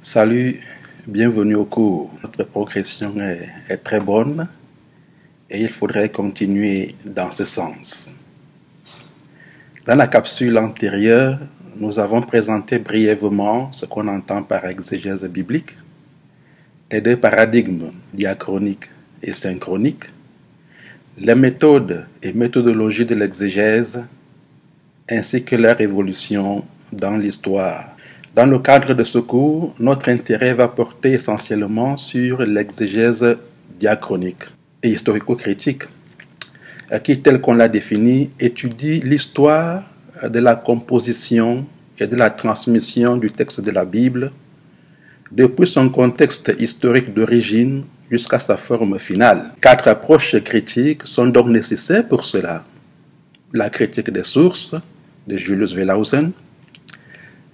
Salut, bienvenue au cours. Notre progression est très bonne et il faudrait continuer dans ce sens. Dans la capsule antérieure, nous avons présenté brièvement ce qu'on entend par exégèse biblique, les deux paradigmes diachronique et synchronique, les méthodes et méthodologies de l'exégèse, ainsi que leur évolution dans l'histoire. Dans le cadre de ce cours, notre intérêt va porter essentiellement sur l'exégèse diachronique et historico-critique, qui, tel qu'on l'a défini, étudie l'histoire de la composition et de la transmission du texte de la Bible, depuis son contexte historique d'origine jusqu'à sa forme finale. 4 approches critiques sont donc nécessaires pour cela. La critique des sources de Julius Wellhausen,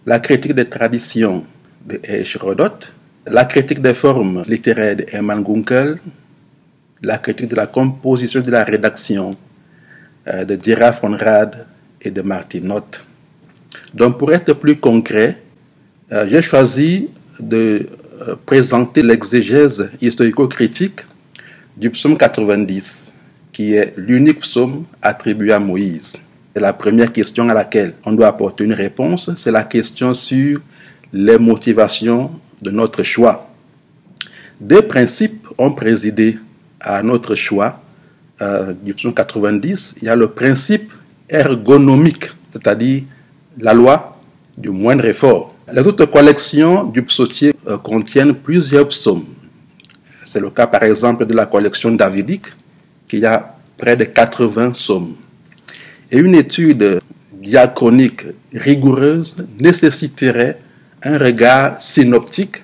la critique des traditions de Herodote, la critique des formes littéraires de Hermann Gunkel, la critique de la composition de la rédaction de Dira von Rad et de Martin Noth. Donc pour être plus concret, j'ai choisi de présenter l'exégèse historico-critique du psaume 90, qui est l'unique psaume attribué à Moïse. Et la première question à laquelle on doit apporter une réponse, c'est la question sur les motivations de notre choix. Deux principes ont présidé à notre choix du psaume 90. Il y a le principe ergonomique, c'est-à-dire la loi du moindre effort. Les autres collections du psautier contiennent plusieurs psaumes. C'est le cas par exemple de la collection davidique, qui a près de 80 psaumes. Et une étude diachronique rigoureuse nécessiterait un regard synoptique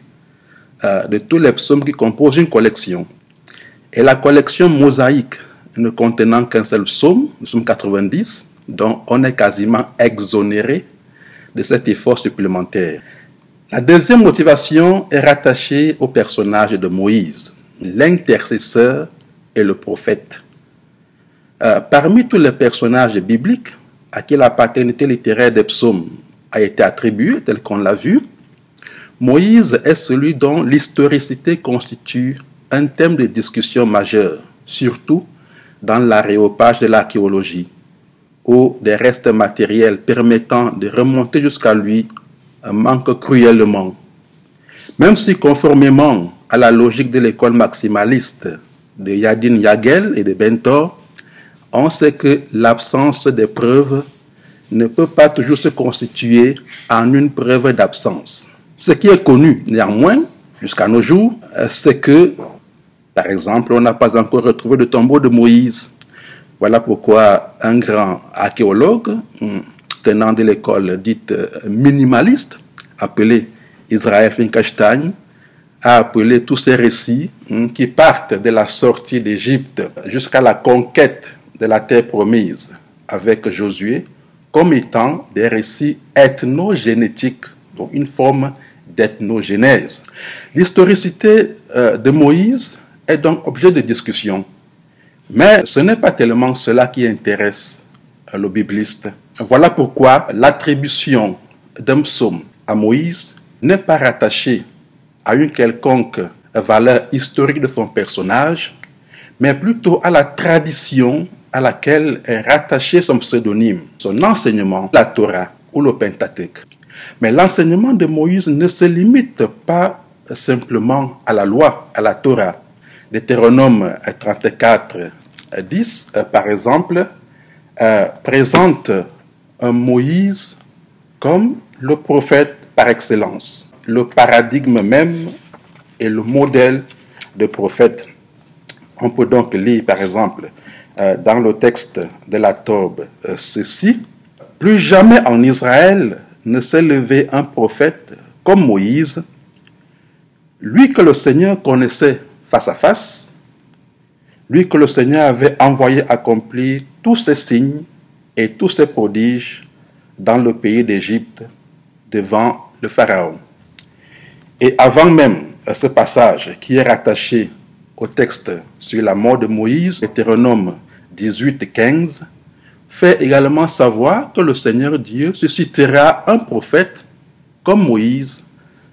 de tous les psaumes qui composent une collection. Et la collection mosaïque, ne contenant qu'un seul psaume, le psaume 90, dont on est quasiment exonéré de cet effort supplémentaire. La deuxième motivation est rattachée au personnage de Moïse, l'intercesseur et le prophète. Parmi tous les personnages bibliques à qui la paternité littéraire des psaumes a été attribuée, tel qu'on l'a vu, Moïse est celui dont l'historicité constitue un thème de discussion majeur, surtout dans l'aréopage de l'archéologie, où des restes matériels permettant de remonter jusqu'à lui manquent cruellement. Même si, conformément à la logique de l'école maximaliste de Yadin Yagel et de Bentor, on sait que l'absence des preuves ne peut pas toujours se constituer en une preuve d'absence. Ce qui est connu, néanmoins, jusqu'à nos jours, c'est que, par exemple, on n'a pas encore retrouvé le tombeau de Moïse. Voilà pourquoi un grand archéologue, tenant de l'école dite minimaliste, appelé Israël Finkelstein, a appelé tous ces récits qui partent de la sortie d'Égypte jusqu'à la conquête de la terre promise avec Josué comme étant des récits ethnogénétiques, donc une forme d'ethnogénèse. L'historicité de Moïse est donc objet de discussion, mais ce n'est pas tellement cela qui intéresse le bibliste. Voilà pourquoi l'attribution d'un psaume à Moïse n'est pas rattachée à une quelconque valeur historique de son personnage, mais plutôt à la tradition à laquelle est rattaché son pseudonyme, son enseignement, la Torah ou le Pentateuque. Mais l'enseignement de Moïse ne se limite pas simplement à la loi, à la Torah. Deutéronome 34, 10, par exemple, présente un Moïse comme le prophète par excellence, le paradigme même et le modèle de prophète. On peut donc lire, par exemple, dans le texte de la Tobe, ceci: plus jamais en Israël ne s'est levé un prophète comme Moïse, lui que le Seigneur connaissait face à face, lui que le Seigneur avait envoyé accomplir tous ses signes et tous ses prodiges dans le pays d'Égypte devant le Pharaon. Et avant même ce passage qui est rattaché au texte sur la mort de Moïse, Deutéronome 18, 15, fait également savoir que le Seigneur Dieu suscitera un prophète comme Moïse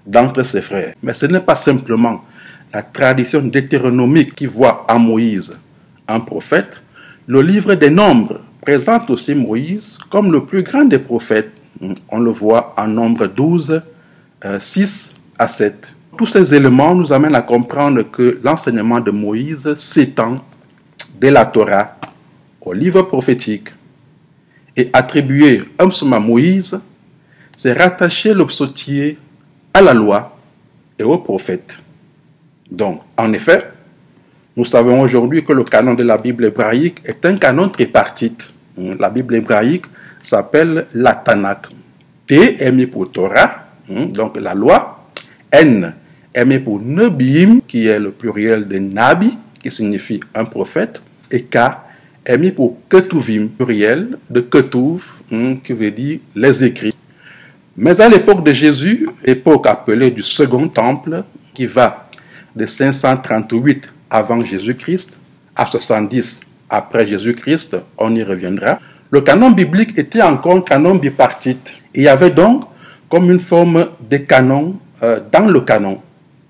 d'entre ses frères. Mais ce n'est pas simplement la tradition deutéronomique qui voit en Moïse un prophète. Le livre des Nombres présente aussi Moïse comme le plus grand des prophètes. On le voit en Nombre 12, 6 à 7. Tous ces éléments nous amènent à comprendre que l'enseignement de Moïse s'étend de la Torah au livre prophétique. Et attribuer un psaume à Moïse, c'est rattacher le psautier à la loi et aux prophètes. Donc, en effet, nous savons aujourd'hui que le canon de la Bible hébraïque est un canon tripartite. La Bible hébraïque s'appelle la Tanakh. T est mis pour Torah, donc la loi. N est mis pour Nebiim, qui est le pluriel de Nabi, qui signifie un prophète. Et K est mis pour Ketuvim, pluriel de Ketuv, qui veut dire les écrits. Mais à l'époque de Jésus, époque appelée du Second Temple, qui va de 538 avant Jésus-Christ à 70 après Jésus-Christ, on y reviendra, le canon biblique était encore un canon bipartite. Il y avait donc comme une forme de canon dans le canon,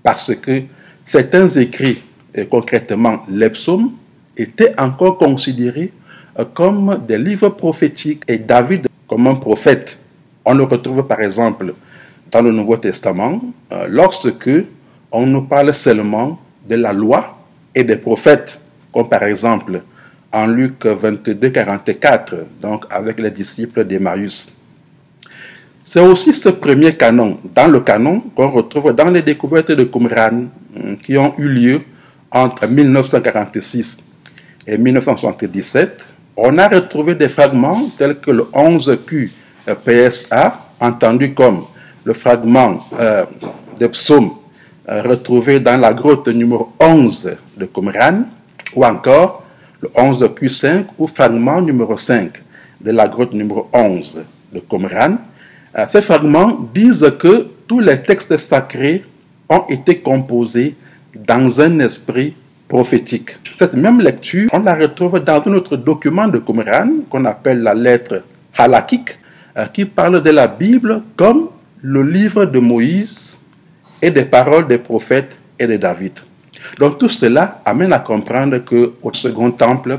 parce que certains écrits, et concrètement les psaumes, étaient encore considérés comme des livres prophétiques et David comme un prophète. On le retrouve par exemple dans le Nouveau Testament lorsque on nous parle seulement de la loi et des prophètes, comme par exemple en Luc 22, 44, donc avec les disciples d'Emmaüs. C'est aussi ce premier canon, dans le canon, qu'on retrouve dans les découvertes de Qumran, qui ont eu lieu entre 1946 et 1977. On a retrouvé des fragments tels que le 11Q PSA, entendu comme le fragment des psaumes retrouvé dans la grotte numéro 11 de Qumran, ou encore le 11Q5 ou fragment numéro 5 de la grotte numéro 11 de Qumran. Ces fragments disent que tous les textes sacrés ont été composés dans un esprit prophétique. Cette même lecture, on la retrouve dans un autre document de Qumran qu'on appelle la lettre halakhique, qui parle de la Bible comme le livre de Moïse et des paroles des prophètes et de David. Donc tout cela amène à comprendre qu'au Second Temple,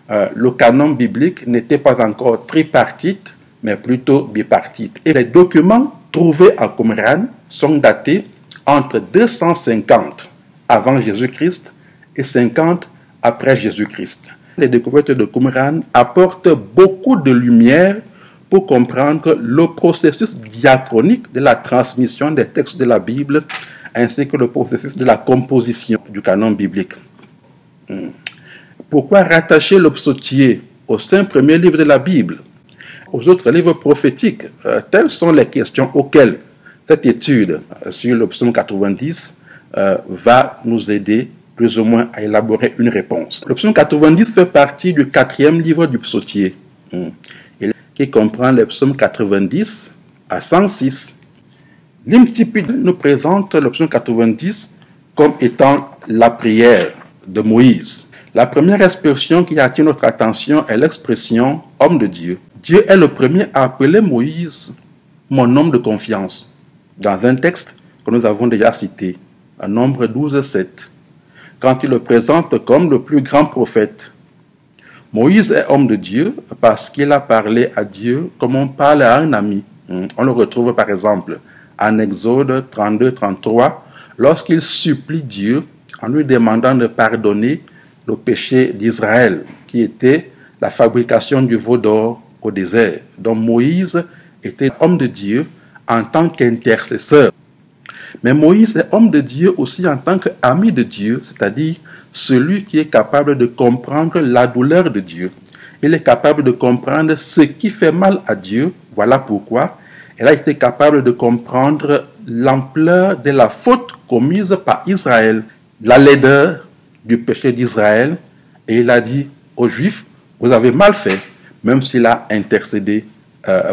le canon biblique n'était pas encore tripartite, mais plutôt bipartite. Et les documents trouvés à Qumran sont datés entre 250 avant Jésus-Christ et 50 après Jésus-Christ. Les découvertes de Qumran apportent beaucoup de lumière pour comprendre le processus diachronique de la transmission des textes de la Bible ainsi que le processus de la composition du canon biblique. Pourquoi rattacher le psautier aux 5 premiers livres de la Bible, aux autres livres prophétiques? Telles sont les questions auxquelles cette étude sur le psaume 90 va nous aider plus ou moins à élaborer une réponse. Le psaume 90 fait partie du 4e livre du psautier, qui comprend les psaumes 90 à 106. L'hymne typique nous présente le psaume 90 comme étant la prière de Moïse. La première expression qui attire notre attention est l'expression « homme de Dieu ». Dieu est le premier à appeler Moïse « mon homme de confiance » dans un texte que nous avons déjà cité, en Nombre 12, 7, quand il le présente comme le plus grand prophète. Moïse est homme de Dieu parce qu'il a parlé à Dieu comme on parle à un ami. On le retrouve par exemple en Exode 32, 33, lorsqu'il supplie Dieu en lui demandant de pardonner le péché d'Israël, qui était la fabrication du veau d'or au désert. Donc Moïse était homme de Dieu en tant qu'intercesseur. Mais Moïse est homme de Dieu aussi en tant qu'ami de Dieu, c'est-à-dire celui qui est capable de comprendre la douleur de Dieu. Il est capable de comprendre ce qui fait mal à Dieu. Voilà pourquoi il a été capable de comprendre l'ampleur de la faute commise par Israël, la laideur du péché d'Israël, et il a dit aux Juifs, vous avez mal fait, même s'il a intercédé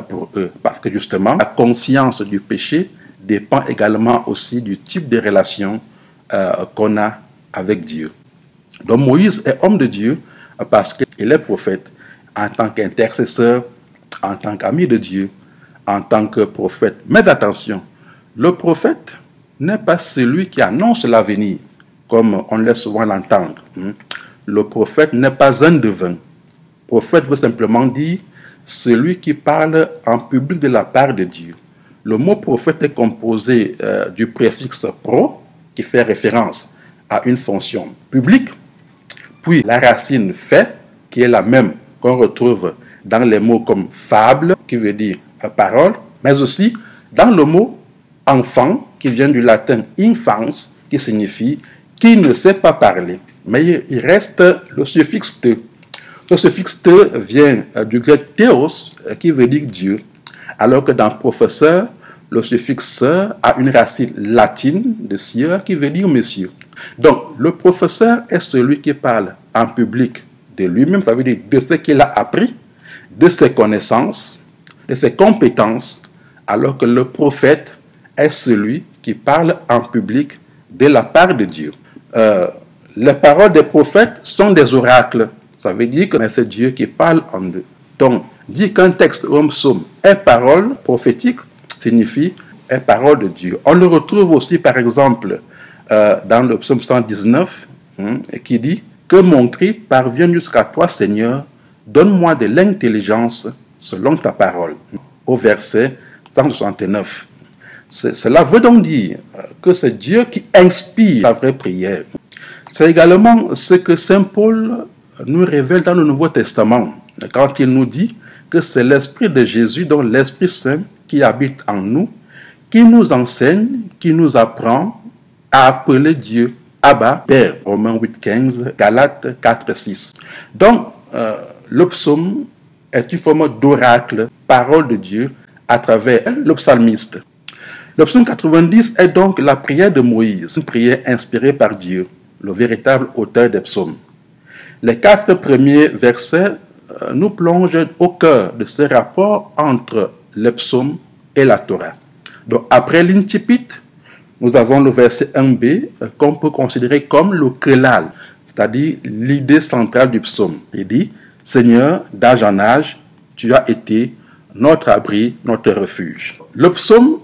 pour eux. Parce que justement, la conscience du péché dépend également aussi du type de relation qu'on a avec Dieu. Donc Moïse est homme de Dieu parce qu'il est prophète en tant qu'intercesseur, en tant qu'ami de Dieu, en tant que prophète. Mais attention, le prophète n'est pas celui qui annonce l'avenir, comme on laisse souvent l'entendre. Le prophète n'est pas un devin. Prophète veut simplement dire celui qui parle en public de la part de Dieu. Le mot prophète est composé du préfixe pro, qui fait référence à une fonction publique, puis la racine fait, qui est la même qu'on retrouve dans les mots comme fable, qui veut dire parole, mais aussi dans le mot enfant, qui vient du latin infans, qui signifie qui ne sait pas parler. Mais il reste le suffixe te. Le suffixe te vient du grec théos, qui veut dire Dieu, alors que dans professeur, le suffixe a une racine latine de sieur qui veut dire monsieur. Donc, le professeur est celui qui parle en public de lui-même, ça veut dire de ce qu'il a appris, de ses connaissances, de ses compétences, alors que le prophète est celui qui parle en public de la part de Dieu. Les paroles des prophètes sont des oracles. Ça veut dire que c'est Dieu qui parle en eux. Donc, dire qu'un texte ou un psaume est parole prophétique signifie est parole de Dieu. On le retrouve aussi, par exemple, dans le psaume 119, qui dit « Que mon cri parvienne jusqu'à toi, Seigneur, donne-moi de l'intelligence selon ta parole. » Au verset 169. Cela veut donc dire que c'est Dieu qui inspire la vraie prière. C'est également ce que saint Paul nous révèle dans le Nouveau Testament, quand il nous dit que c'est l'Esprit de Jésus, donc l'Esprit Saint, qui habite en nous, qui nous enseigne, qui nous apprend à appeler Dieu Abba, Père. Romains 8,15, Galates 4,6. Donc, le psaume est une forme d'oracle, parole de Dieu, à travers le psalmiste. Le psaume 90 est donc la prière de Moïse, une prière inspirée par Dieu, le véritable auteur des psaumes. Les 4 premiers versets nous plongent au cœur de ce rapport entre le psaume et la Torah. Donc, après l'incipit, nous avons le verset 1b qu'on peut considérer comme le kelal, c'est-à-dire l'idée centrale du psaume. Il dit « Seigneur, d'âge en âge, tu as été notre abri, notre refuge. » Le psaume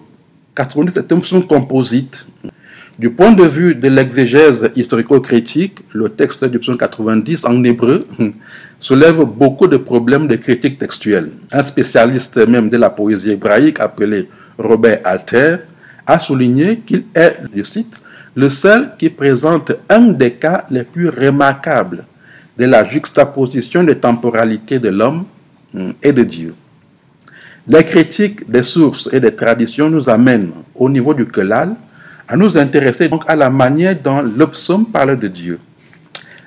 90 est un psaume composite. Du point de vue de l'exégèse historico-critique, le texte du psaume 90 en hébreu soulève beaucoup de problèmes de critique textuelle. Un spécialiste même de la poésie hébraïque appelé Robert Alter a souligné qu'il est, je cite, le seul qui présente un des cas les plus remarquables de la juxtaposition des temporalités de l'homme et de Dieu. Les critiques des sources et des traditions nous amènent au niveau du kelal à nous intéresser donc à la manière dont le psaume parle de Dieu.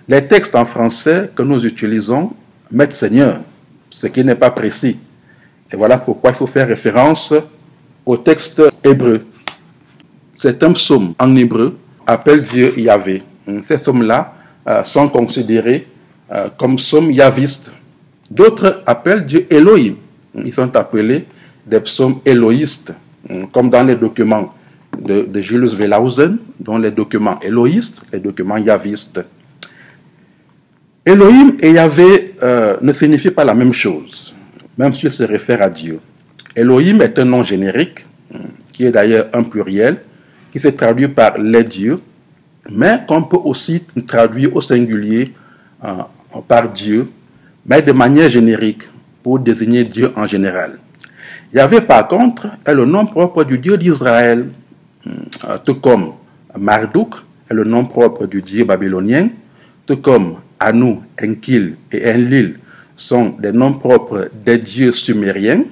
Les textes en français que nous utilisons mettent Seigneur, ce qui n'est pas précis. Et voilà pourquoi il faut faire référence au texte hébreu. Certains psaumes en hébreu appellent Dieu Yahvé. Ces psaumes-là sont considérés comme psaumes yavistes. D'autres appellent Dieu Elohim. Ils sont appelés des psaumes éloïstes, comme dans les documents de Julius Wellhausen, dont les documents éloïstes, les documents yavistes. Elohim et Yahvé ne signifient pas la même chose, même s'ils se réfèrent à Dieu. Elohim est un nom générique, qui est d'ailleurs un pluriel, qui se traduit par les dieux, mais qu'on peut aussi traduire au singulier par Dieu, mais de manière générique, pour désigner Dieu en général. Yahvé, par contre, est le nom propre du Dieu d'Israël, tout comme Marduk est le nom propre du Dieu babylonien, tout comme Anu, Enki et Enlil sont des noms propres des dieux sumériens,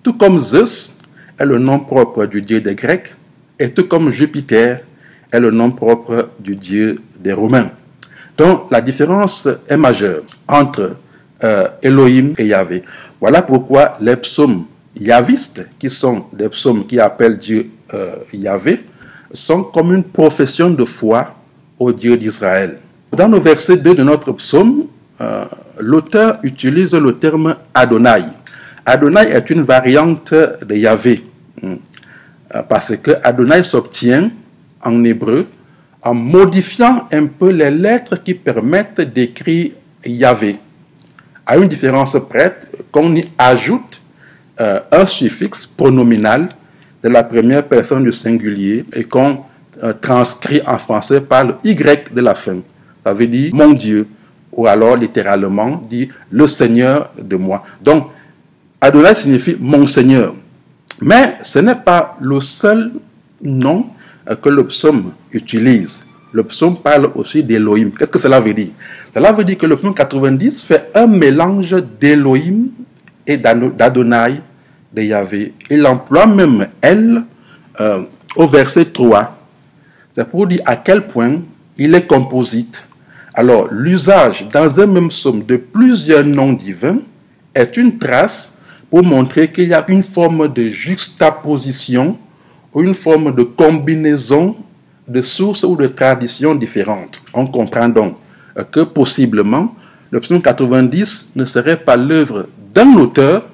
tout comme Zeus est le nom propre du Dieu des Grecs, et tout comme Jupiter est le nom propre du Dieu des Romains. Donc la différence est majeure entre Elohim et Yahvé. Voilà pourquoi les psaumes yavistes, qui sont des psaumes qui appellent Dieu Yahvé, sont comme une profession de foi au Dieu d'Israël. Dans le verset 2 de notre psaume, l'auteur utilise le terme Adonai. Adonai est une variante de Yahvé, parce que Adonai s'obtient en hébreu en modifiant un peu les lettres qui permettent d'écrire Yahvé, à une différence près qu'on y ajoute un suffixe pronominal de la première personne du singulier et qu'on transcrit en français par le Y de la fin. Ça veut dire mon Dieu, ou alors littéralement dit le Seigneur de moi. Donc, Adonai signifie mon Seigneur. Mais ce n'est pas le seul nom que le psaume utilise. Le psaume parle aussi d'Élohim. Qu'est-ce que cela veut dire? Cela veut dire que le psaume 90 fait un mélange d'Élohim et d'Adonai, de Yahvé. Il emploie même elle au verset 3. C'est pour dire à quel point il est composite. Alors, l'usage dans un même psaume de plusieurs noms divins est une trace pour montrer qu'il y a une forme de juxtaposition ou une forme de combinaison de sources ou de traditions différentes. On comprend donc que possiblement le psaume 90 ne serait pas l'œuvre d'un auteur,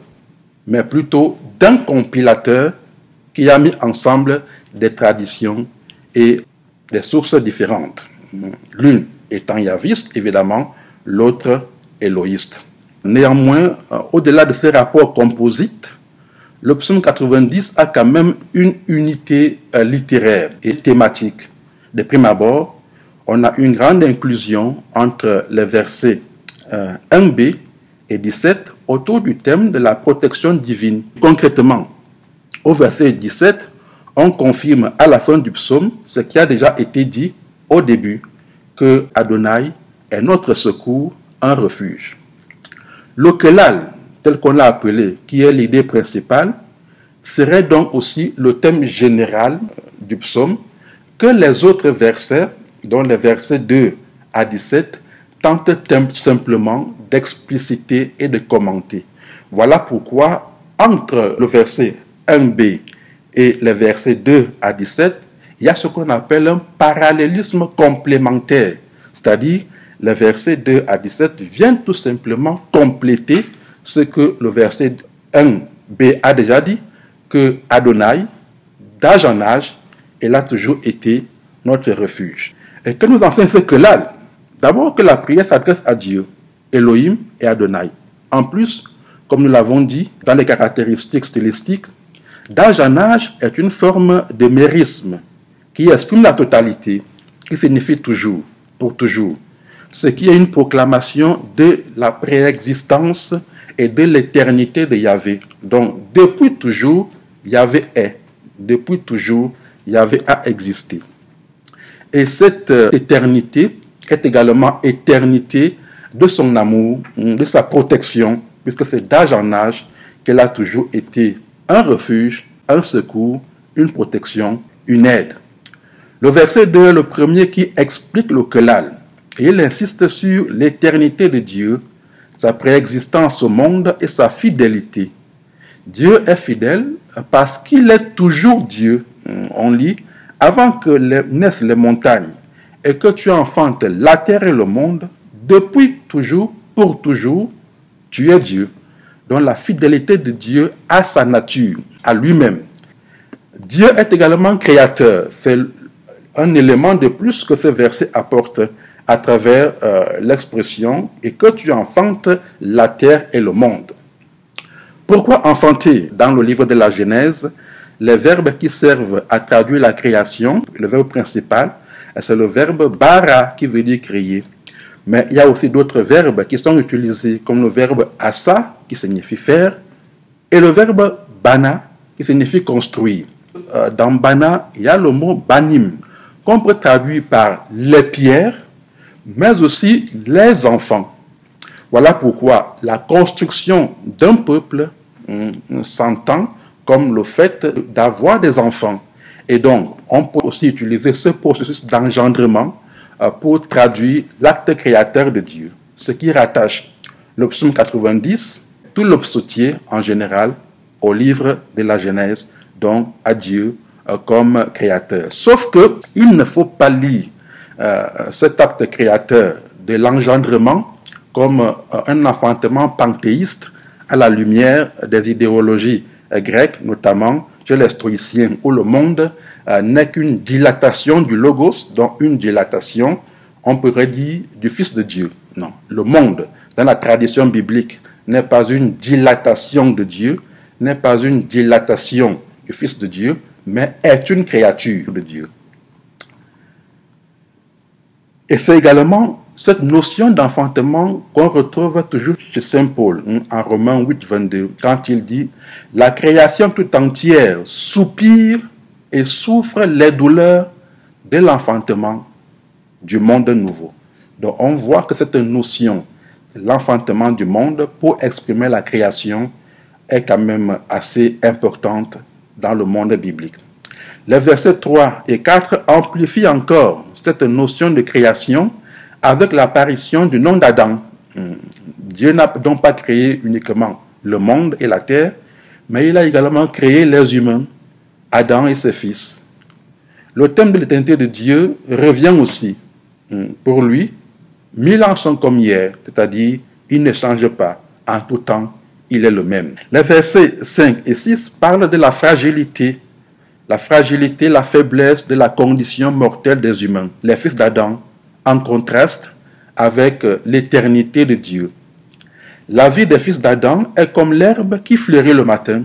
mais plutôt d'un compilateur qui a mis ensemble des traditions et des sources différentes. L'une étant yaviste, évidemment, l'autre élohiste. Néanmoins, au-delà de ces rapports composites, le psaume 90 a quand même une unité littéraire et thématique. De prime abord, on a une grande inclusion entre les versets 1b et 17 autour du thème de la protection divine. Concrètement, au verset 17, on confirme à la fin du psaume ce qui a déjà été dit au début, que Adonai est notre secours, un refuge. Le kelal, tel qu'on l'a appelé, qui est l'idée principale, serait donc aussi le thème général du psaume que les autres versets, dont les versets 2 à 17, tentent simplement d'expliciter et de commenter. Voilà pourquoi, entre le verset 1b et les versets 2 à 17, il y a ce qu'on appelle un parallélisme complémentaire, c'est-à-dire les versets 2 à 17 viennent tout simplement compléter ce que le verset 1b a déjà dit, que Adonai, d'âge en âge, il a toujours été notre refuge. Et que nous enseigne ce que là, d'abord que la prière s'adresse à Dieu, Elohim et Adonai. En plus, comme nous l'avons dit, dans les caractéristiques stylistiques, d'âge en âge est une forme de mérisme qui exprime la totalité, qui signifie toujours, pour toujours, ce qui est une proclamation de la préexistence et de l'éternité de Yahvé. Donc, depuis toujours, Yahvé est. Depuis toujours, Yahvé a existé. Et cette éternité est également éternité de son amour, de sa protection, puisque c'est d'âge en âge qu'elle a toujours été un refuge, un secours, une protection, une aide. Le verset 2 est le premier qui explique le kelal. Et il insiste sur l'éternité de Dieu, sa préexistence au monde et sa fidélité. Dieu est fidèle parce qu'il est toujours Dieu. On lit, avant que naissent les montagnes et que tu enfantes la terre et le monde, depuis toujours, pour toujours, tu es Dieu. Donc la fidélité de Dieu à sa nature, à lui-même. Dieu est également créateur. C'est un élément de plus que ce verset apporte à travers l'expression « et que tu enfantes la terre et le monde ». Pourquoi enfanter dans le livre de la Genèse? Les verbes qui servent à traduire la création, le verbe principal, c'est le verbe bara qui veut dire créer. Mais il y a aussi d'autres verbes qui sont utilisés comme le verbe asa qui signifie faire et le verbe bana qui signifie construire. Dans bana, il y a le mot banim qu'on peut traduire par les pierres, mais aussi les enfants. Voilà pourquoi la construction d'un peuple s'entend comme le fait d'avoir des enfants. Et donc, on peut aussi utiliser ce processus d'engendrement pour traduire l'acte créateur de Dieu. Ce qui rattache le psaume 90, tout le psautier en général, au livre de la Genèse, donc à Dieu comme créateur. Sauf que il ne faut pas lire cet acte créateur de l'engendrement comme un enfantement panthéiste à la lumière des idéologies grecques, notamment chez les stoïciens, où le monde n'est qu'une dilatation du logos, donc une dilatation, on pourrait dire, du Fils de Dieu. Non, le monde, dans la tradition biblique, n'est pas une dilatation de Dieu, n'est pas une dilatation du Fils de Dieu, mais est une créature de Dieu. Et c'est également cette notion d'enfantement qu'on retrouve toujours chez Saint Paul, en Romains 8, 22, quand il dit « La création tout entière soupire et souffre les douleurs de l'enfantement du monde nouveau. » Donc on voit que cette notion de l'enfantement du monde pour exprimer la création est quand même assez importante dans le monde biblique. Les versets 3 et 4 amplifient encore cette notion de création avec l'apparition du nom d'Adam. Dieu n'a donc pas créé uniquement le monde et la terre, mais il a également créé les humains, Adam et ses fils. Le thème de l'éternité de Dieu revient aussi. Pour lui, 1000 ans sont comme hier, c'est-à-dire il ne change pas. En tout temps, il est le même. Les versets 5 et 6 parlent de la fragilité, la faiblesse de la condition mortelle des humains, les fils d'Adam, en contraste avec l'éternité de Dieu. La vie des fils d'Adam est comme l'herbe qui fleurit le matin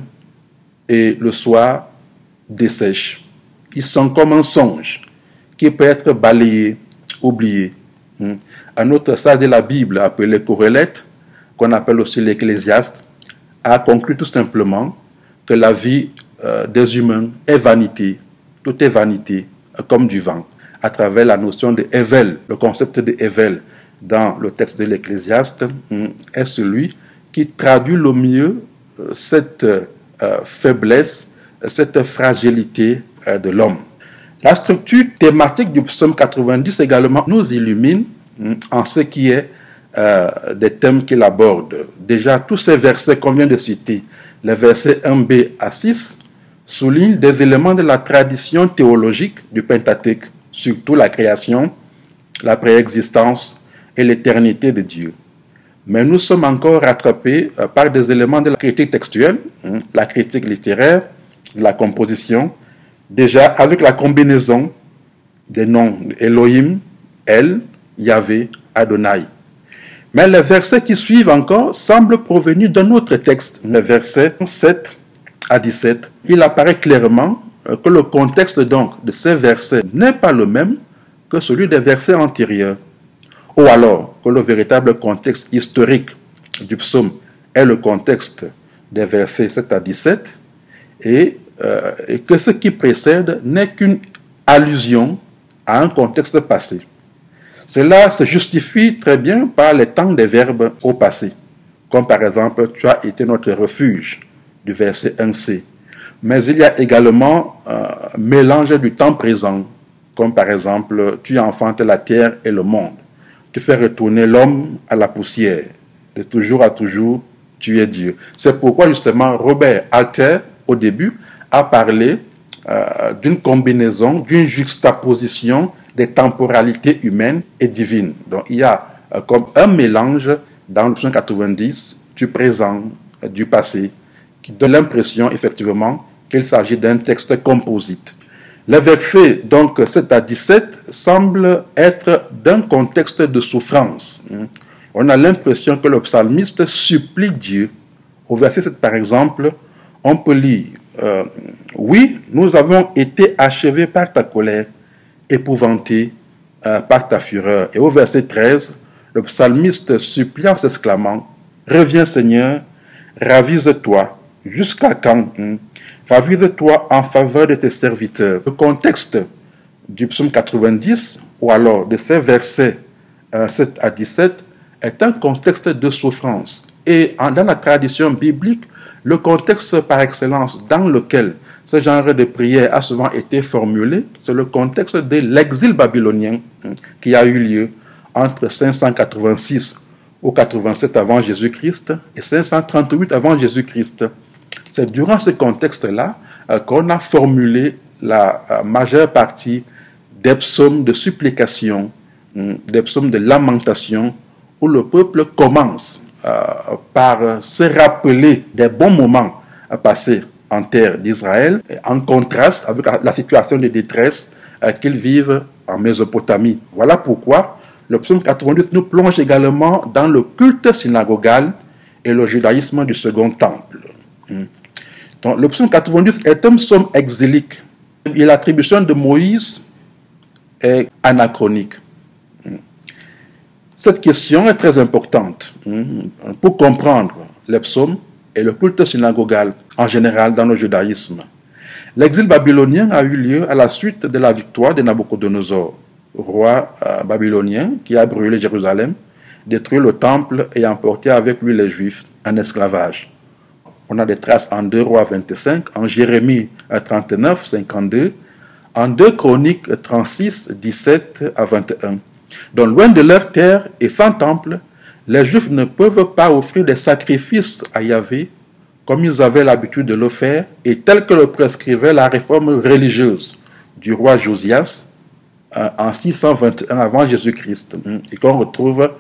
et le soir dessèche. Ils sont comme un songe qui peut être balayé, oublié. Un autre sage de la Bible, appelé Corélette, qu'on appelle aussi l'Ecclésiaste, a conclu tout simplement que la vie des humains est vanité. Tout est vanité, comme du vent, à travers la notion de Hevel. Le concept de Hevel dans le texte de l'Ecclésiaste est celui qui traduit le mieux cette faiblesse, cette fragilité de l'homme. La structure thématique du psaume 90 également nous illumine en ce qui est des thèmes qu'il aborde. Déjà, tous ces versets qu'on vient de citer, les versets 1b à 6, soulignent des éléments de la tradition théologique du Pentateuque, surtout la création, la préexistence et l'éternité de Dieu. Mais nous sommes encore rattrapés par des éléments de la critique textuelle, la critique littéraire, la composition, déjà avec la combinaison des noms Elohim, El, Yahvé, Adonai. Mais les versets qui suivent encore semblent provenir d'un autre texte, les versets 7 à 17. Il apparaît clairement que le contexte donc de ces versets n'est pas le même que celui des versets antérieurs. Ou alors que le véritable contexte historique du psaume est le contexte des versets 7 à 17 et que ce qui précède n'est qu'une allusion à un contexte passé. Cela se justifie très bien par les temps des verbes au passé, comme par exemple « tu as été notre refuge » du verset 1c. Mais il y a également un mélange du temps présent, comme par exemple « tu enfantes la terre et le monde ». Tu fais retourner l'homme à la poussière. De toujours à toujours, tu es Dieu. C'est pourquoi justement Robert Alter, au début, a parlé d'une combinaison, d'une juxtaposition des temporalités humaines et divines. Donc il y a comme un mélange dans le psaume 90 du présent, du passé, qui donne l'impression effectivement qu'il s'agit d'un texte composite. Les versets donc 7 à 17 semblent être d'un contexte de souffrance. On a l'impression que le psalmiste supplie Dieu. Au verset 7 par exemple, on peut lire « Oui, nous avons été achevés par ta colère, épouvantés par ta fureur. » Et au verset 13, le psalmiste supplie en s'exclamant « Reviens Seigneur, ravise-toi, jusqu'à quand ravise-toi en faveur de tes serviteurs. » Le contexte du psaume 90, ou alors de ces versets 7 à 17, est un contexte de souffrance. Et dans la tradition biblique, le contexte par excellence dans lequel ce genre de prière a souvent été formulé, c'est le contexte de l'exil babylonien qui a eu lieu entre 586 ou 87 avant Jésus-Christ et 538 avant Jésus-Christ. C'est durant ce contexte-là qu'on a formulé la majeure partie des psaumes de supplication, des psaumes de lamentation, où le peuple commence par se rappeler des bons moments passés en terre d'Israël, en contraste avec la situation de détresse qu'ils vivent en Mésopotamie. Voilà pourquoi le psaume 90 nous plonge également dans le culte synagogal et le judaïsme du second temple. Donc, le psaume 90 est un psaume exilique et l'attribution de Moïse est anachronique. Cette question est très importante pour comprendre les psaumes et le culte synagogal en général dans le judaïsme. L'exil babylonien a eu lieu à la suite de la victoire de Nabuchodonosor, roi babylonien qui a brûlé Jérusalem, détruit le temple et emporté avec lui les Juifs en esclavage. On a des traces en 2 Rois 25, en Jérémie 39, 52, en 2 Chroniques 36, 17 à 21. Donc loin de leur terre et sans temple, les Juifs ne peuvent pas offrir des sacrifices à Yahvé comme ils avaient l'habitude de le faire et tel que le prescrivait la réforme religieuse du roi Josias en 621 avant Jésus-Christ et qu'on retrouve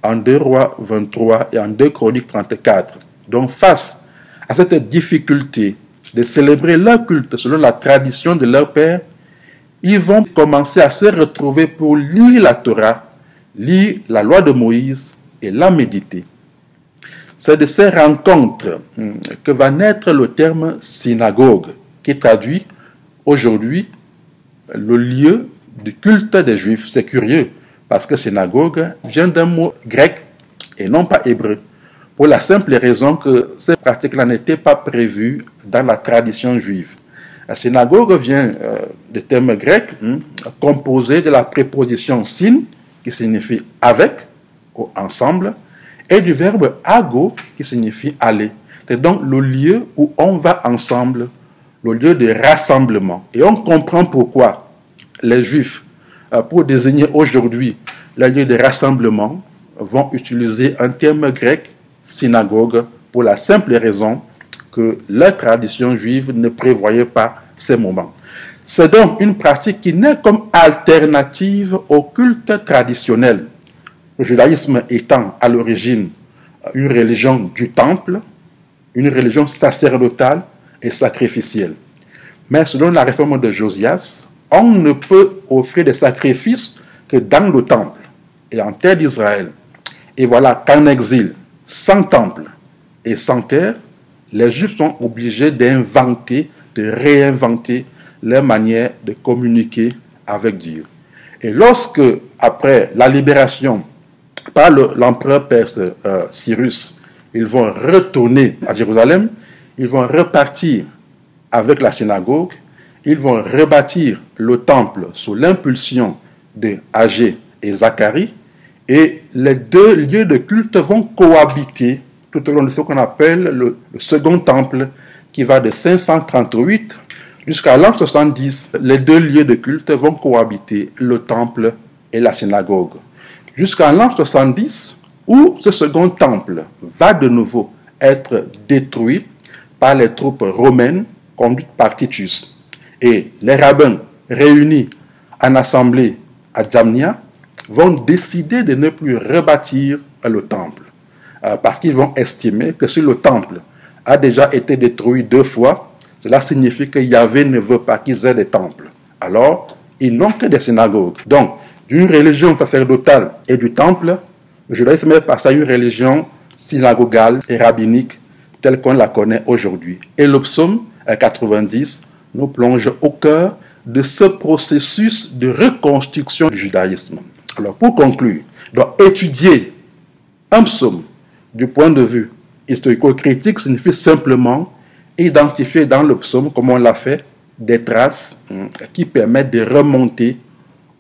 en 2 Rois 23 et en 2 Chroniques 34. Donc face à cette difficulté de célébrer leur culte selon la tradition de leur père, ils vont commencer à se retrouver pour lire la Torah, lire la loi de Moïse et la méditer. C'est de ces rencontres que va naître le terme synagogue, qui traduit aujourd'hui le lieu du culte des Juifs. C'est curieux, parce que synagogue vient d'un mot grec et non pas hébreu, pour la simple raison que ces pratiques-là n'étaient pas prévues dans la tradition juive. La synagogue vient du terme grec composé de la préposition syn, qui signifie avec ou ensemble, et du verbe ago, qui signifie aller. C'est donc le lieu où on va ensemble, le lieu de rassemblement. Et on comprend pourquoi les Juifs, pour désigner aujourd'hui le lieu de rassemblement, vont utiliser un terme grec, synagogue, pour la simple raison que leur tradition juive ne prévoyait pas ces moments. C'est donc une pratique qui naît comme alternative au culte traditionnel. Le judaïsme étant à l'origine une religion du temple, une religion sacerdotale et sacrificielle. Mais selon la réforme de Josias, on ne peut offrir des sacrifices que dans le temple et en terre d'Israël. Et voilà qu'en exil, sans temple et sans terre, les Juifs sont obligés d'inventer, de réinventer leur manière de communiquer avec Dieu. Et lorsque, après la libération par l'empereur perse Cyrus, ils vont retourner à Jérusalem, ils vont repartir avec la synagogue, ils vont rebâtir le temple sous l'impulsion de Agé et Zacharie, et les deux lieux de culte vont cohabiter tout au long de ce qu'on appelle le second temple, qui va de 538 jusqu'à l'an 70. Les deux lieux de culte vont cohabiter, le temple et la synagogue. Jusqu'à l'an 70, où ce second temple va de nouveau être détruit par les troupes romaines conduites par Titus. Et les rabbins réunis en assemblée à Jamnia vont décider de ne plus rebâtir le temple. Parce qu'ils vont estimer que si le temple a déjà été détruit 2 fois, cela signifie que Yahvé ne veut pas qu'ils aient des temples. Alors, ils n'ont que des synagogues. Donc, d'une religion sacerdotale et du temple, le judaïsme est passé à une religion synagogale et rabbinique telle qu'on la connaît aujourd'hui. Et le psaume 90 nous plonge au cœur de ce processus de reconstruction du judaïsme. Alors, pour conclure, donc, étudier un psaume du point de vue historico-critique signifie simplement identifier dans le psaume, comme on l'a fait, des traces qui permettent de remonter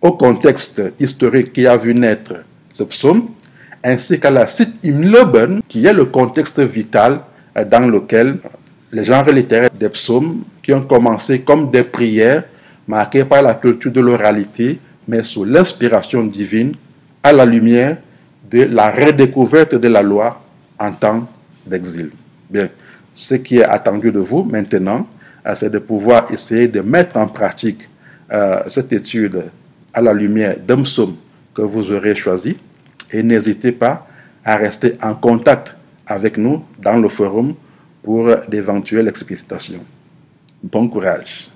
au contexte historique qui a vu naître ce psaume, ainsi qu'à la Sith im Leben, qui est le contexte vital dans lequel les genres littéraires des psaumes, qui ont commencé comme des prières marquées par la culture de l'oralité, mais sous l'inspiration divine, à la lumière de la redécouverte de la loi en temps d'exil. Bien, ce qui est attendu de vous maintenant, c'est de pouvoir essayer de mettre en pratique cette étude à la lumière d'un psaume que vous aurez choisi, et n'hésitez pas à rester en contact avec nous dans le forum pour d'éventuelles explicitations. Bon courage.